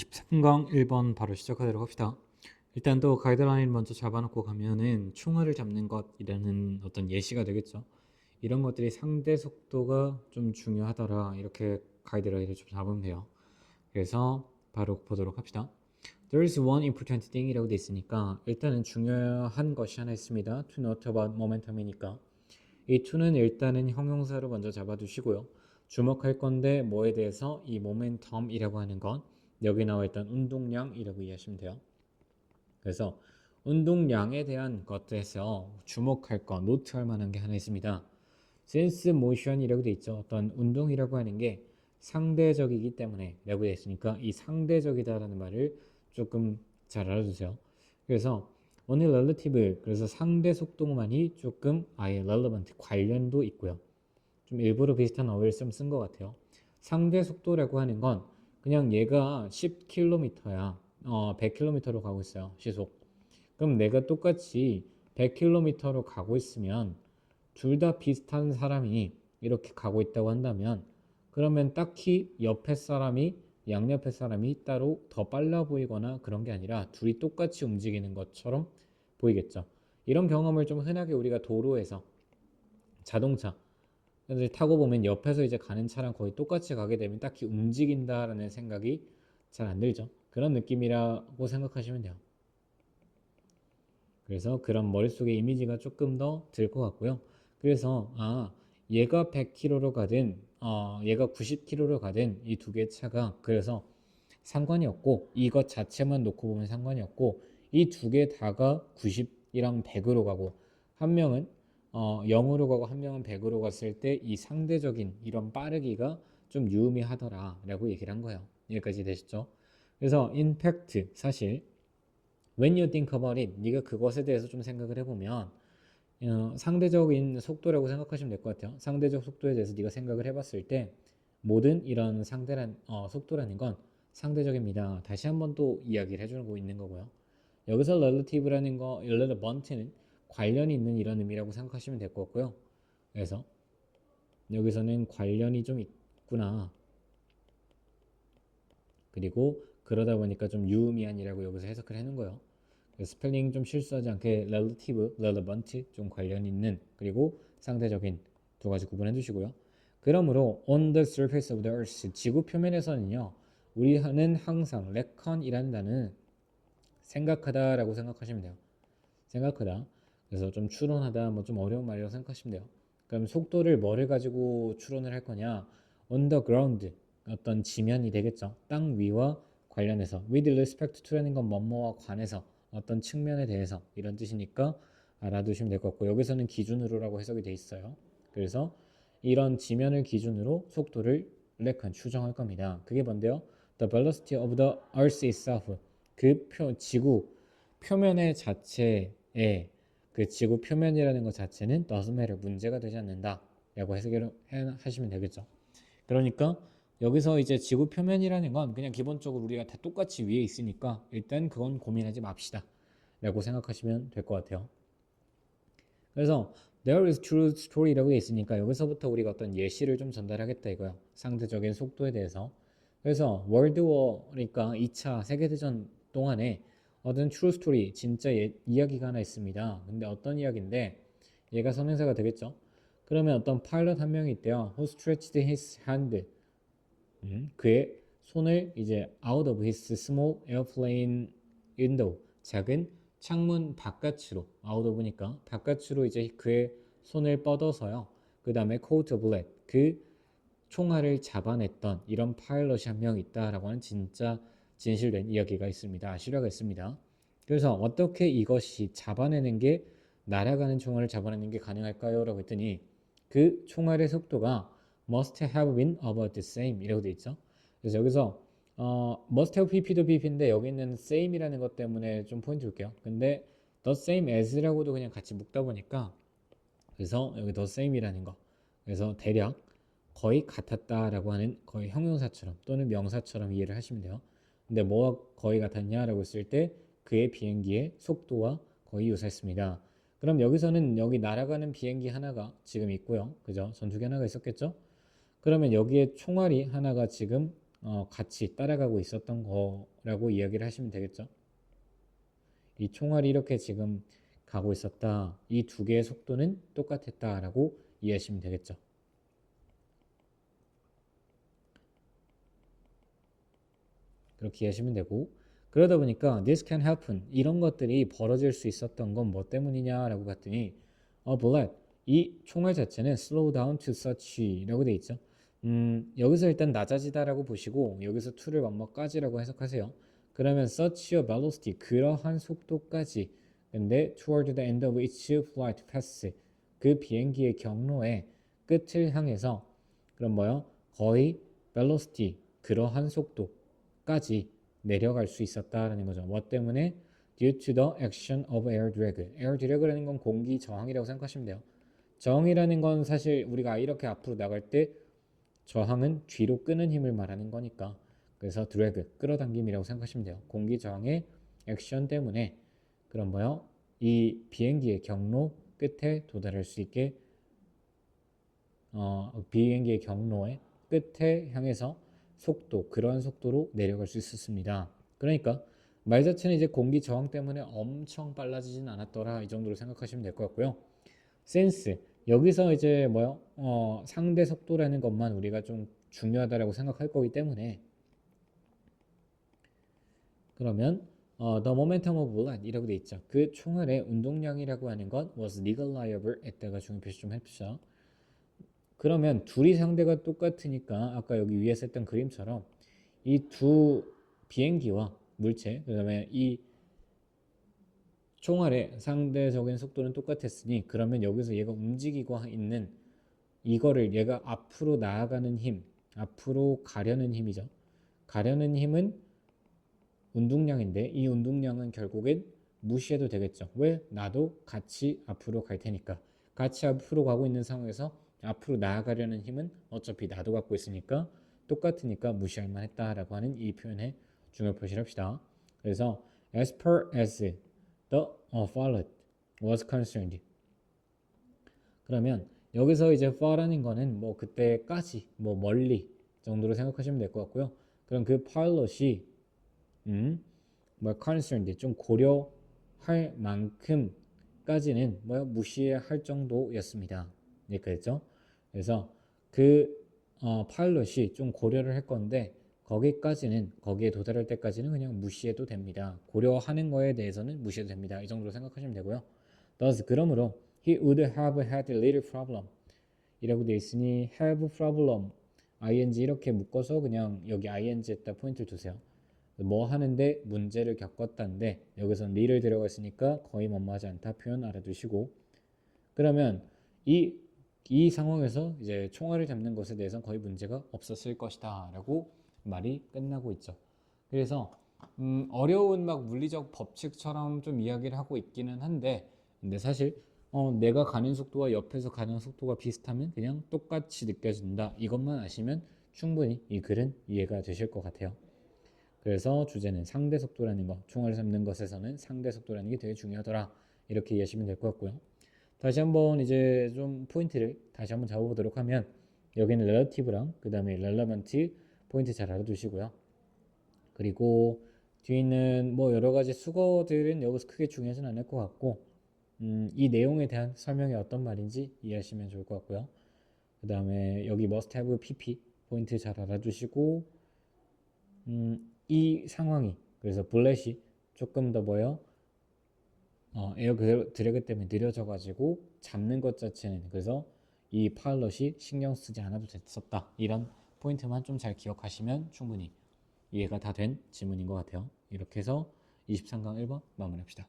13강 1번 바로 시작하도록 합시다. 일단 또 가이드라인을 먼저 잡아놓고 가면은 충어를 잡는 것이라는 어떤 예시가 되겠죠. 이런 것들이 상대 속도가 좀 중요하더라. 이렇게 가이드라인을 좀 잡으면 돼요. 그래서 바로 보도록 합시다. There is one important thing 이라고 돼 있으니까 일단은 중요한 것이 하나 있습니다. To note about momentum이니까 이 to는 일단은 형용사로 먼저 잡아두시고요. 주목할 건데 뭐에 대해서 이 momentum이라고 하는 건 여기 나와 있던 운동량이라고 이해하시면 돼요. 그래서 운동량에 대한 것에서 주목할 거, 노트할 만한 게 하나 있습니다. sense motion이라고 돼 있죠. 어떤 운동이라고 하는 게 상대적이기 때문에 라고 돼 있으니까 이 상대적이다라는 말을 조금 잘 알아주세요. 그래서 오늘 relative 그래서 상대 속도만이 조금 아예 relevant 관련도 있고요. 좀 일부러 비슷한 어휘를 좀 쓴 것 같아요. 상대 속도라고 하는 건 그냥 얘가 10km야. 100km로 가고 있어요. 시속. 그럼 내가 똑같이 100km로 가고 있으면 둘 다 비슷한 사람이 이렇게 가고 있다고 한다면 그러면 딱히 옆에 사람이 양옆에 사람이 따로 더 빨라 보이거나 그런 게 아니라 둘이 똑같이 움직이는 것처럼 보이겠죠. 이런 경험을 좀 흔하게 우리가 도로에서 자동차 를 타고 보면 옆에서 이제 가는 차랑 거의 똑같이 가게 되면 딱히 움직인다라는 생각이 잘 안 들죠. 그런 느낌이라고 생각하시면 돼요. 그래서 그런 머릿속에 이미지가 조금 더 들 것 같고요. 그래서 얘가 100km로 가든 얘가 90km로 가든 이 두 개의 차가 그래서 상관이 없고 이것 자체만 놓고 보면 상관이 없고 이 두 개 다가 90이랑 100으로 가고 한 명은 0으로 가고 한 명은 100으로 갔을 때 이 상대적인 이런 빠르기가 좀 유의미하더라 라고 얘기를 한 거예요. 여기까지 되시죠? 그래서 in fact 사실 when you think about it 네가 그것에 대해서 좀 생각을 해보면 상대적인 속도라고 생각하시면 될 것 같아요. 상대적 속도에 대해서 네가 생각을 해봤을 때 모든 이런 속도라는 건 상대적입니다. 다시 한번 또 이야기를 해주고 있는 거고요. 여기서 relative라는 거, relevant는 관련이 있는 이런 의미라고 생각하시면 될 것 같고요. 그래서 여기서는 관련이 좀 있구나. 그리고 그러다 보니까 좀 유의미한이라고 여기서 해석을 해놓은 거예요. 스펠링 좀 실수하지 않게 relative, relevant 좀 관련 있는 그리고 상대적인 두 가지 구분해 두시고요. 그러므로 on the surface of the earth 지구 표면에서는요. 우리는 항상 reckon이라는 단어는 생각하다라고 생각하시면 돼요. 생각하다. 그래서 좀 추론하다 뭐 좀 어려운 말이라고 생각하시면 돼요. 그럼 속도를 뭐를 가지고 추론을 할 거냐? on the ground 어떤 지면이 되겠죠. 땅 위와 관련해서 with respect to라는 건 뭐뭐와 관해서 어떤 측면에 대해서 이런 뜻이니까 알아두시면 될 것 같고 여기서는 기준으로라고 해석이 돼 있어요. 그래서 이런 지면을 기준으로 속도를 추정할 겁니다. 그게 뭔데요? The velocity of the earth itself 지구 표면의 자체에 그 지구 표면이라는 것 자체는 doesn't matter 문제가 되지 않는다 라고 해석을 하시면 되겠죠. 그러니까 여기서 이제 지구 표면이라는 건 그냥 기본적으로 우리가 다 똑같이 위에 있으니까 일단 그건 고민하지 맙시다 라고 생각하시면 될 것 같아요. 그래서 there is true story라고 있으니까 여기서부터 우리가 어떤 예시를 좀 전달하겠다 이거야. 상대적인 속도에 대해서. 그래서 월드워니까 2차 세계대전 동안에 어떤 true story 진짜 이야기가 하나 있습니다. 근데 어떤 이야기인데 얘가 선행사가 되겠죠. 그러면 어떤 파일럿 한 명이 있대요. Who stretched his hand. 그의 손을 이제 out of his small airplane window 작은 창문 바깥으로 out of니까 바깥으로 이제 그의 손을 뻗어서요. 그 다음에 coat of lead 그 총알을 잡아냈던 이런 파일럿이 한 명 있다라고 하는 진짜 진실된 이야기가 있습니다. 실화가 있습니다. 그래서 어떻게 이것이 잡아내는 게 날아가는 총알을 잡아내는 게 가능할까요? 라고 했더니 그 총알의 속도가 must have been about the same 이라고 돼 있죠. 그래서 여기서 must have pp도 pp인데 여기 있는 same이라는 것 때문에 좀 포인트 줄게요. 근데 the same as라고도 그냥 같이 묶다 보니까 그래서 여기 the same이라는 거 그래서 대략 거의 같았다라고 하는 거의 형용사처럼 또는 명사처럼 이해를 하시면 돼요. 근데 뭐와 거의 같았냐라고 했을 때 그의 비행기의 속도와 거의 유사했습니다. 그럼 여기서는 여기 날아가는 비행기 하나가 지금 있고요. 그죠? 전투기 하나가 있었겠죠? 그러면 여기에 총알이 하나가 지금 같이 따라가고 있었던 거라고 이야기를 하시면 되겠죠. 이 총알이 이렇게 지금 가고 있었다. 이 두 개의 속도는 똑같았다라고 이해하시면 되겠죠. 그렇게 이해하시면 되고 그러다 보니까 this can happen 이런 것들이 벌어질 수 있었던 건 뭐 때문이냐라고 봤더니 bullet 이 총알 자체는 slow down to such라고 돼 있죠. 여기서 일단 낮아지다라고 보시고 여기서 to를 뭐까지라고 해석하세요. 그러면 such a velocity 그러한 속도까지 근데 toward the end of its flight path 그 비행기의 경로의 끝을 향해서 그럼 뭐요? 거의 velocity 그러한 속도까지 내려갈 수 있었다라는 거죠. 뭐 때문에? Due to the action of air drag. air drag라는 건 공기 저항이라고 생각하시면 돼요. 저항이라는 건 사실 우리가 이렇게 앞으로 나갈 때 저항은 뒤로 끄는 힘을 말하는 거니까 그래서 drag 끌어당김이라고 생각하시면 돼요. 공기 저항의 액션 때문에 그럼 뭐요? 이 비행기의 경로 끝에 도달할 수 있게 비행기의 경로의 끝에 향해서 속도 그러한 속도로 내려갈 수 있었습니다. 그러니까 말 자체는 이제 공기 저항 때문에 엄청 빨라지진 않았더라 이 정도로 생각하시면 될 것 같고요. sense 여기서 이제 뭐요? 상대 속도라는 것만 우리가 좀 중요하다라고 생각할 거기 때문에 그러면 the momentum of bullet 이라고 돼 있죠. 그 총알의 운동량이라고 하는 것 was negligible 에다가 중요 표시 좀 해주죠. 그러면 둘이 상대가 똑같으니까 아까 여기 위에서 했던 그림처럼 이 두 비행기와 물체 그 다음에 이 총알의 상대적인 속도는 똑같았으니 그러면 여기서 얘가 움직이고 있는 이거를 얘가 앞으로 나아가는 힘 앞으로 가려는 힘이죠. 가려는 힘은 운동량인데 이 운동량은 결국엔 무시해도 되겠죠. 왜? 나도 같이 앞으로 갈 테니까. 같이 앞으로 가고 있는 상황에서 앞으로 나아가려는 힘은 어차피 나도 갖고 있으니까 똑같으니까 무시할 만했다라고 하는 이 표현에 중요 표시를 합시다. 그래서 as far as the pilot was concerned 그러면 여기서 이제 far라는 거는 뭐 그때까지 뭐 멀리 정도로 생각하시면 될 것 같고요. 그럼 그 파일럿이 뭐 concerned 좀 고려할 만큼까지는 뭐 무시할 정도였습니다. 여기까지죠. 그래서 그 파일럿이 좀 고려를 할 건데 거기까지는 거기에 도달할 때까지는 그냥 무시해도 됩니다. 고려하는 거에 대해서는 무시해도 됩니다. 이 정도로 생각하시면 되고요. thus 그러므로 he would have had little problem 이라고 되어 있으니 have problem ing 이렇게 묶어서 그냥 여기 ing에다 포인트를 두세요. 뭐 하는데 문제를 겪었다인데 여기서는 little를 들어가 있으니까 거의 뭐뭐하지 않다 표현 알아두시고 그러면 이 상황에서 이제 총알을 잡는 것에 대해서는 거의 문제가 없었을 것이다 라고 말이 끝나고 있죠. 그래서 어려운 막 물리적 법칙처럼 좀 이야기를 하고 있기는 한데 근데 사실 내가 가는 속도와 옆에서 가는 속도가 비슷하면 그냥 똑같이 느껴진다 이것만 아시면 충분히 이 글은 이해가 되실 것 같아요. 그래서 주제는 상대 속도라는 거 총알을 잡는 것에서는 상대 속도라는 게 되게 중요하더라 이렇게 이해하시면 될 것 같고요. 다시 한번 이제 좀 포인트를 다시 한번 잡아보도록 하면 여기는 relative랑 그 다음에 relevant 포인트 잘 알아두시고요. 그리고 뒤에 있는 뭐 여러 가지 수거들은 여기서 크게 중요하진 않을 것 같고 이 내용에 대한 설명이 어떤 말인지 이해하시면 좋을 것 같고요. 그 다음에 여기 must have pp 포인트 잘 알아두시고 이 상황이 그래서 블렛이 조금 더 뭐예요? 에어 드래그 때문에 느려져 가지고 잡는 것 자체는 그래서 이 파일럿이 신경 쓰지 않아도 됐었다 이런 포인트만 좀 잘 기억하시면 충분히 이해가 다 된 지문인 것 같아요. 이렇게 해서 23강 1번 마무리합시다.